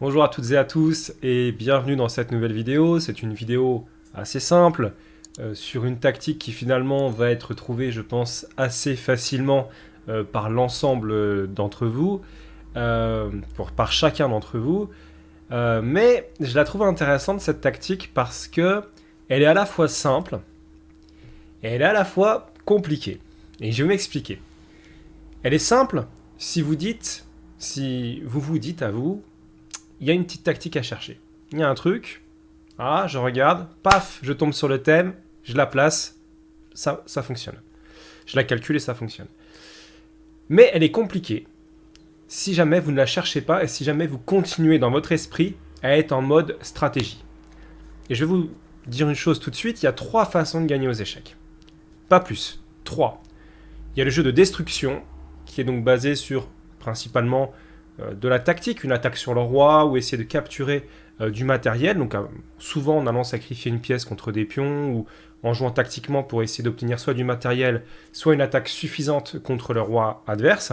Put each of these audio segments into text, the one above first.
Bonjour à toutes et à tous et bienvenue dans cette nouvelle vidéo. C'est une vidéo assez simple sur une tactique qui finalement va être trouvée, je pense, assez facilement par l'ensemble d'entre vous, par chacun d'entre vous. Mais je la trouve intéressante cette tactique parce que elle est à la fois simple et elle est à la fois compliquée. Et je vais m'expliquer. Elle est simple si vous vous dites à vous, il y a une petite tactique à chercher. Il y a un truc, je regarde, paf, je tombe sur le thème, je la place, ça fonctionne. Je la calcule et ça fonctionne. Mais elle est compliquée si jamais vous ne la cherchez pas et si jamais vous continuez dans votre esprit à être en mode stratégie. Et je vais vous dire une chose tout de suite, il y a 3 façons de gagner aux échecs. Pas plus, 3. Il y a le jeu de destruction, qui est donc basé sur principalement de la tactique, une attaque sur le roi ou essayer de capturer du matériel, donc souvent en allant sacrifier une pièce contre des pions ou en jouant tactiquement pour essayer d'obtenir soit du matériel, soit une attaque suffisante contre le roi adverse.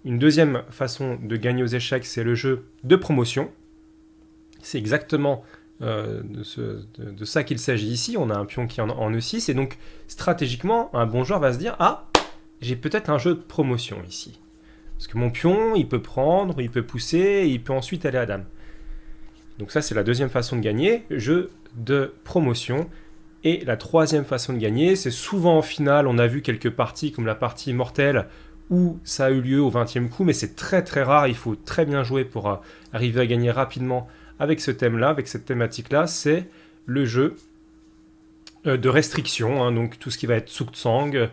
Une deuxième façon de gagner aux échecs, c'est le jeu de promotion. C'est exactement de ça qu'il s'agit ici. On a un pion qui est en E6 et donc stratégiquement, un bon joueur va se dire « Ah, j'ai peut-être un jeu de promotion ici. » Parce que mon pion, il peut prendre, il peut pousser, et il peut ensuite aller à dame. Donc ça, c'est la deuxième façon de gagner, jeu de promotion. Et la troisième façon de gagner, c'est souvent en finale, on a vu quelques parties, comme la partie mortelle, où ça a eu lieu au 20e coup, mais c'est très très rare, il faut très bien jouer pour arriver à gagner rapidement avec ce thème-là, avec cette thématique-là, c'est le jeu de restriction, donc tout ce qui va être Zugzwang,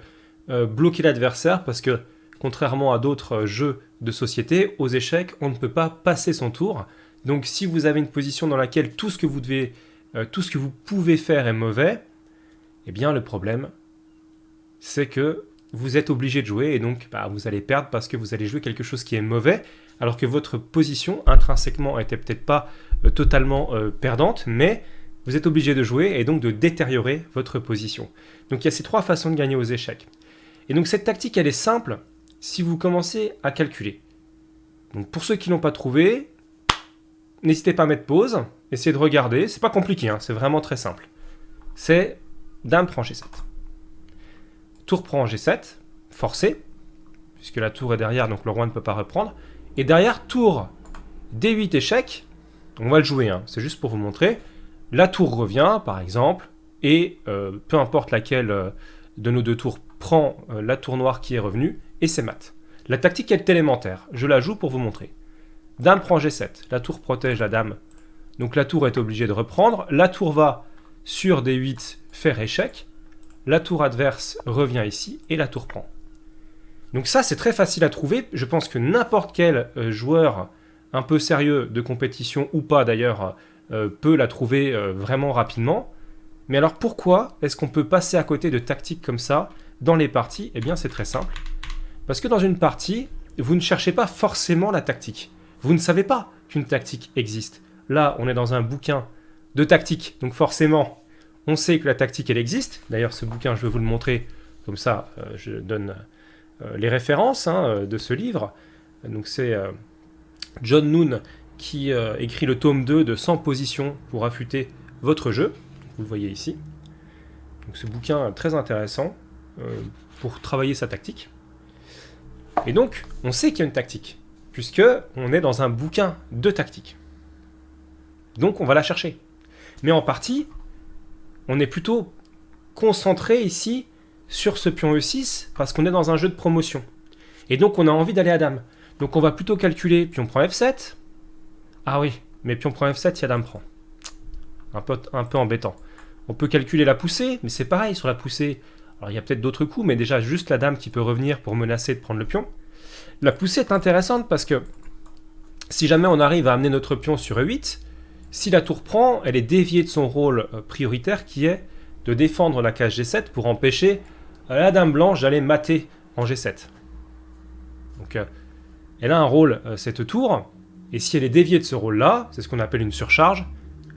bloquer l'adversaire, parce que contrairement à d'autres jeux de société, aux échecs, on ne peut pas passer son tour. Donc si vous avez une position dans laquelle tout ce que vous pouvez faire est mauvais, eh bien le problème, c'est que vous êtes obligé de jouer et donc vous allez perdre parce que vous allez jouer quelque chose qui est mauvais, alors que votre position intrinsèquement était peut-être pas totalement perdante, mais vous êtes obligé de jouer et donc de détériorer votre position. Donc il y a ces 3 façons de gagner aux échecs. Et donc cette tactique, elle est simple si vous commencez à calculer. Donc pour ceux qui ne l'ont pas trouvé, n'hésitez pas à mettre pause, essayez de regarder, c'est pas compliqué, c'est vraiment très simple. C'est dame prend G7. Tour prend G7, forcé, puisque la tour est derrière, donc le roi ne peut pas reprendre. Et derrière, tour D8 échec, on va le jouer, c'est juste pour vous montrer. La tour revient, par exemple, et peu importe laquelle de nos 2 tours prend la tour noire qui est revenue, et c'est mat. La tactique est élémentaire, je la joue pour vous montrer. Dame prend G7, la tour protège la dame, donc la tour est obligée de reprendre. La tour va sur D8 faire échec, la tour adverse revient ici, et la tour prend. Donc ça, c'est très facile à trouver, je pense que n'importe quel joueur un peu sérieux de compétition, ou pas d'ailleurs, peut la trouver vraiment rapidement. Mais alors pourquoi est-ce qu'on peut passer à côté de tactiques comme ça dans les parties? Eh bien c'est très simple. Parce que dans une partie, vous ne cherchez pas forcément la tactique. Vous ne savez pas qu'une tactique existe. Là, on est dans un bouquin de tactique, donc forcément, on sait que la tactique, elle existe. D'ailleurs, ce bouquin, je vais vous le montrer, comme ça, je donne les références de ce livre. Donc c'est John Noon qui écrit le tome 2 de 100 positions pour affûter votre jeu. Vous le voyez ici. Donc ce bouquin très intéressant pour travailler sa tactique. Et donc, on sait qu'il y a une tactique, puisque on est dans un bouquin de tactique. Donc, on va la chercher. Mais en partie, on est plutôt concentré ici sur ce pion E6, parce qu'on est dans un jeu de promotion. Et donc, on a envie d'aller à dame. Donc, on va plutôt calculer pion prend F7. Ah oui, mais pion prend F7, il y a dame prend. Un peu embêtant. On peut calculer la poussée, mais c'est pareil sur la poussée. Alors il y a peut-être d'autres coups, mais déjà juste la dame qui peut revenir pour menacer de prendre le pion. La poussée est intéressante parce que si jamais on arrive à amener notre pion sur E8, si la tour prend, elle est déviée de son rôle prioritaire qui est de défendre la case G7 pour empêcher la dame blanche d'aller mater en G7. Donc elle a un rôle cette tour, et si elle est déviée de ce rôle-là, c'est ce qu'on appelle une surcharge,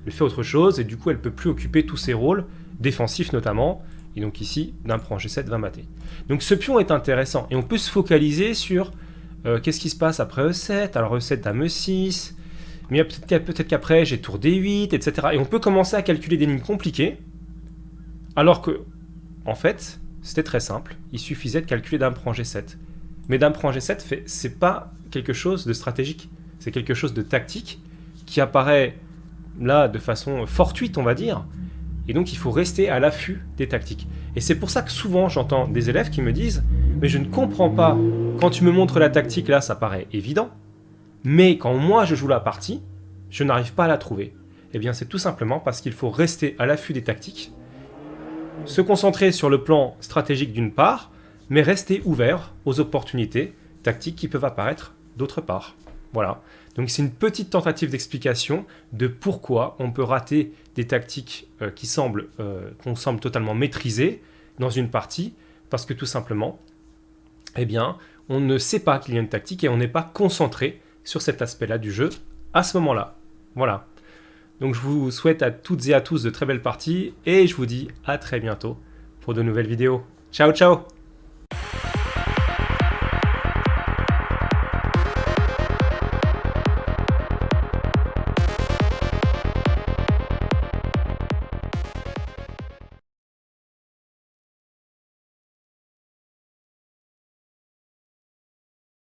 elle fait autre chose et du coup elle ne peut plus occuper tous ses rôles, défensifs notamment, et donc ici, dame prend G7 va mater. Donc ce pion est intéressant, et on peut se focaliser sur qu'est-ce qui se passe après E7, alors E7 dame E6, Mais peut-être qu'après, j'ai tour D8, etc. Et on peut commencer à calculer des lignes compliquées, alors que, en fait, c'était très simple. Il suffisait de calculer dame prend G7. Mais dame prend G7, c'est pas quelque chose de stratégique. C'est quelque chose de tactique qui apparaît là de façon fortuite, on va dire. Et donc, il faut rester à l'affût des tactiques. Et c'est pour ça que souvent, j'entends des élèves qui me disent « Mais je ne comprends pas. Quand tu me montres la tactique, là, ça paraît évident. Mais quand moi, je joue la partie, je n'arrive pas à la trouver. » Eh bien, c'est tout simplement parce qu'il faut rester à l'affût des tactiques, se concentrer sur le plan stratégique d'une part, mais rester ouvert aux opportunités tactiques qui peuvent apparaître d'autre part. Voilà. Donc c'est une petite tentative d'explication de pourquoi on peut rater des tactiques qu'on semble totalement maîtriser dans une partie, parce que tout simplement, eh bien, on ne sait pas qu'il y a une tactique et on n'est pas concentré sur cet aspect-là du jeu à ce moment-là. Voilà. Donc je vous souhaite à toutes et à tous de très belles parties et je vous dis à très bientôt pour de nouvelles vidéos. Ciao, ciao!